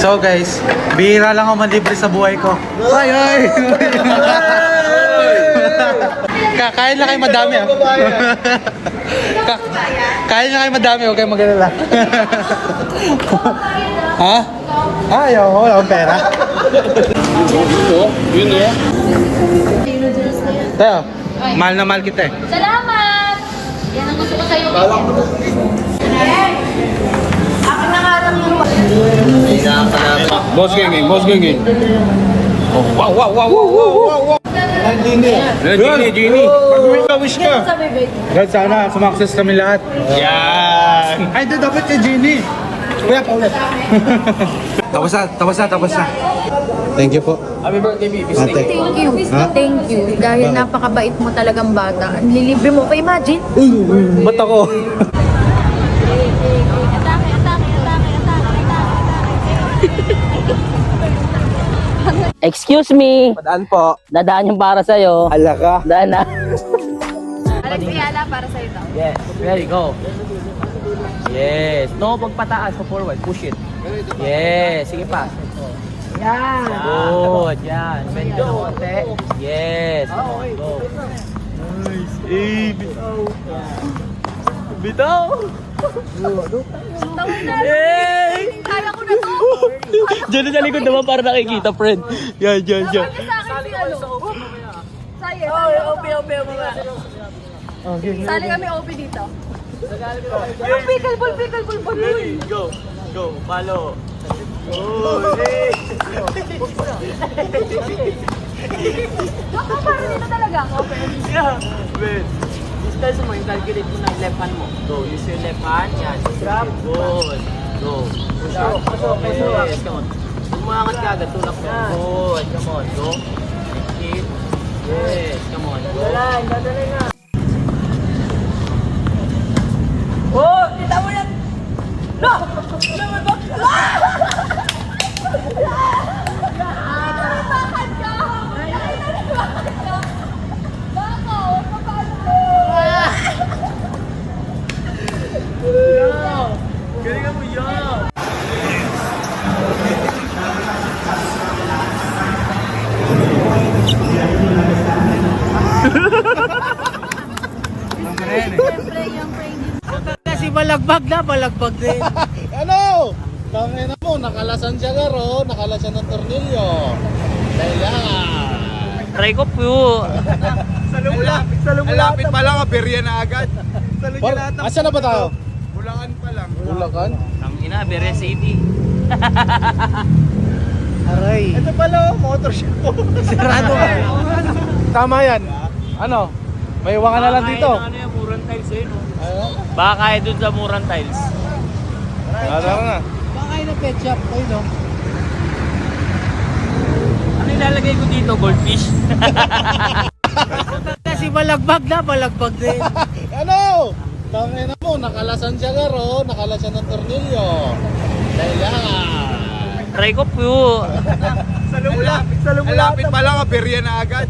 So guys, bihira lang ako manlibre sa buhay ko. Ay, ay! Kain lang kayo madami ah. Kain lang kayo madami, huwag kayong mag-alala. Ha? Ayaw, wala akong pera. Yun eh. Tayo, mahal na mahal kita eh. Salamat! Yan ang gusto ko sa'yo. Akin na nga lang yung... Boss Gengeng, Boss Gengeng. Oh, wow, wow, wow, wow, wow, wow. Genie. Mag-wish ka, wish ka. Sa bibig. God, sana sumakses kami lahat. Yan. Ay, doon dapat kay Genie. Kuya, paulit. Tapos na. Thank you po. Happy birthday, baby. Ate. Thank you. Thank you. Dahil napakabait mo talagang bata. Nilibre mo pa, imagine. Ba't ako? Excuse me. Padaan po. Dadaan yung para sa'yo. Ala ka. Daan na. Alex Ayala para sa'yo to. Yes. Ready, go. Yes. No, pagpataas pa forward. Push it. Yes. Sige pa. Yan. Good. Yan. Bend ka ng konti. Yes. Go. Nice. Eh, bitaw. Yay! Kaya ko na to. Diyan na sa likod naman para nakikita, friend. Yan. Sa akin si ano. Saye. OP. Sali kami OP dito. Pickleball. Go. Follow. Baka parang dito talaga ako. Yeah. Wait. Distance mo, yung calculate mo ng left hand mo. Go. Use your left hand. Yan. Grab. Good. Go. Push up. Yes. Come on. Umangat ka agad. Tulak mo. Good. Come on. Go. Keep. Yes. Come on. Go. Dadalay na. Oh! Kita mo yan! No! Galingan mo yan! Siyempre, yung training. Kasi balagbag din. Ano? Tangina mo, nakalasan siya garo, nakalasan ng tornilyo. Kailangan. Try ko po. Malapit pa lang, aberya na agad. Asa na ba tayo? Bulangan pa lang. Bulacan? Ang ina, Beres City. Aray. Ito pala, motor shop ko. Sirado ka. Tama yan. Ano? May iwan ka na lang dito. Ano yung murang tiles eh, no? Ano? Baka kaya dun sa murang tiles. Tara na. Ano ilalagay ko dito? Goldfish? Kasi balagbag din. Ano? Tangina mo, nakalasan siya garo, nakalasan ng tornilyo. Kailangan. Try ko po. Malapit pa lang, aberya na agad.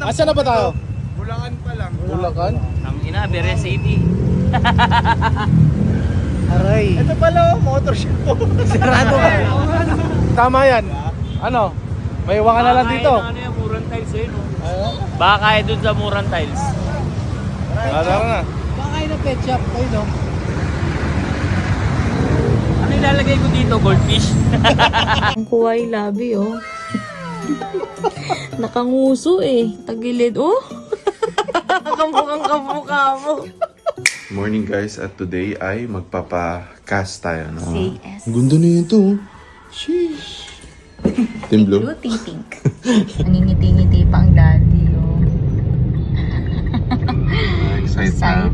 Asa na ba tayo? Bulangan pa lang. Bulacan? Ang ina, Beres City. Aray. Ito pala, motor shop ko. Sirado ka. Tama yan. Ano? May iwan ka na lang dito. Ano yung murang tiles eh, no? Ano? Baka kaya dun sa murang tiles. Tara na. Ano ilalagay ko dito? Goldfish? Ang kuway labi, oh. Nakanguso eh. Tagilid, oh. Kamukhang kamukha mo. Morning guys, at today ay magpapa-cast tayo, no? Say yes. Ang ganda na yun to. Sheesh. Team Blue? Blue pink. Naningiti-ngiti pa ang daddy, oh. Excited na.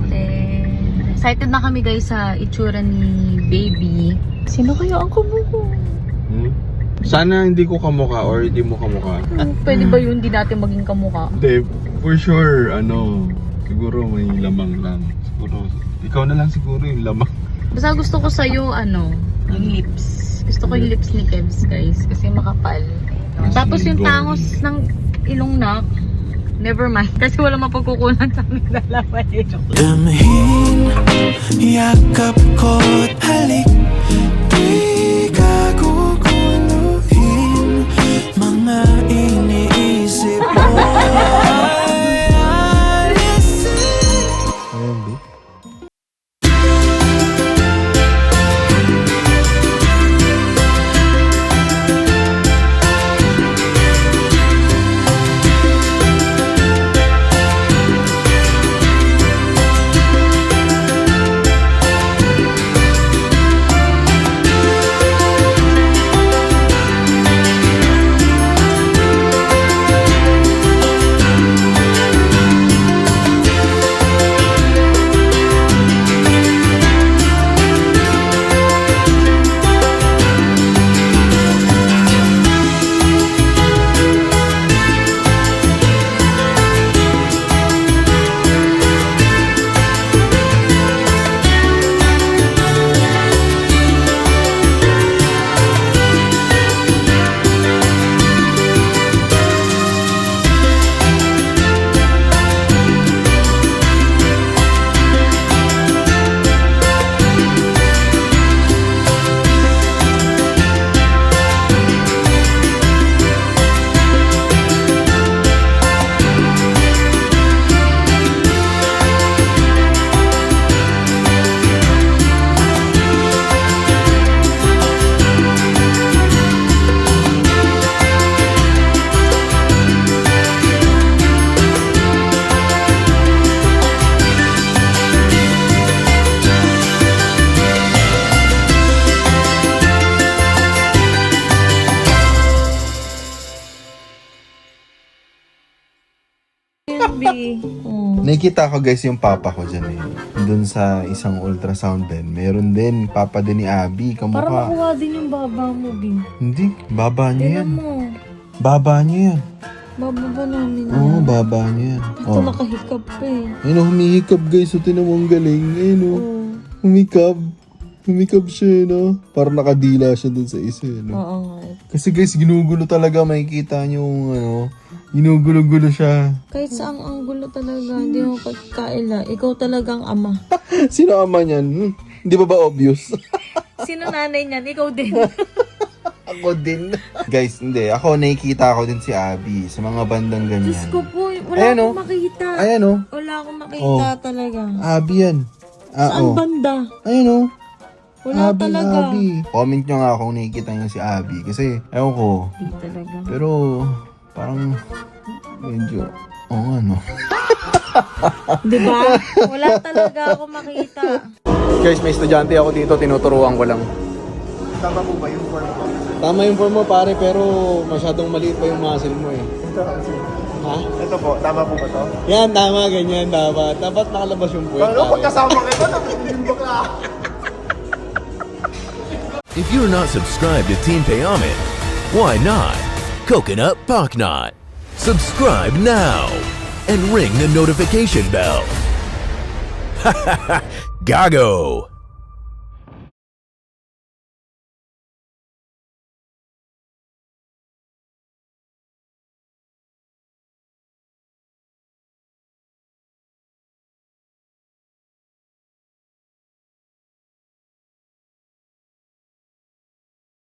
Excited na kami guys sa itsura ni baby. Sino kaya ang kamukha? Hmm? Sana hindi ko kamukha or hindi mo kamukha. Pwede ba yun di natin maging kamukha? Hindi, for sure, siguro may lamang lang. Siguro, ikaw na lang siguro yung lamang. Basta gusto ko sa'yo, yung lips. Gusto ko yung lips ni Kevs guys kasi makapal. Tapos yung tangos ng ilong nak, never mind. Kasi wala mapagkukunan sa aming dalawa eh. Damhin, yakap ko't halik, di gago. Nakikita ko guys yung papa ko dyan eh. Doon sa isang ultrasound din. Meron din, papa din ni Abby. Para Kamukha. makuha din yung baba mo, Bing. Hindi, baba niya yan. Tingnan mo. Baba niya yan. Baba ba namin yan? Oo, baba niya yan. Ito nakahikap pa eh. Ayun, humihikab guys. So, tinan mo ang galing. Ayun, humikab. Humikab siya, no? Parang nakadila siya dun sa isa, no? Oo nga. Kasi guys, ginugulo talaga. Makikita niyo yung, ginugulo-gulo siya. Kahit saang anggulo talaga, hindi mo pagkaila. Ikaw talagang ama. Sino ama niyan? Hindi ba obvious? Sino nanay niyan? Ikaw din. Ako din. Guys, hindi. Ako, nakikita ko din si Abby sa mga bandang ganyan. Diyos ko po, wala Ayan, akong oh. makita. Ayan, oh. Wala akong makita talaga. Abby yan. Saan banda? Ayan, oh. Wala talaga. Abby. Comment nyo nga kung nakikita nyo si Abby. Kasi, ewan ko. Hindi talaga. Pero, parang, medyo, ano. Diba? Wala talaga ako makita. Guys, may estudyante ako dito, tinuturuan ko lang. Tama po ba yung form ko? Tama yung form mo pare, pero masyadong maliit pa yung muscle mo eh. Ha? Ito po, tama po ba to? Yan, tama, ganyan, dapat. Dapat nakalabas yung puwet. Ano, pagkasama kayo, napagiging bakla. If you're not subscribed to Team Payaman, why not? Coconut Pocknot. Subscribe now and ring the notification bell. Gago!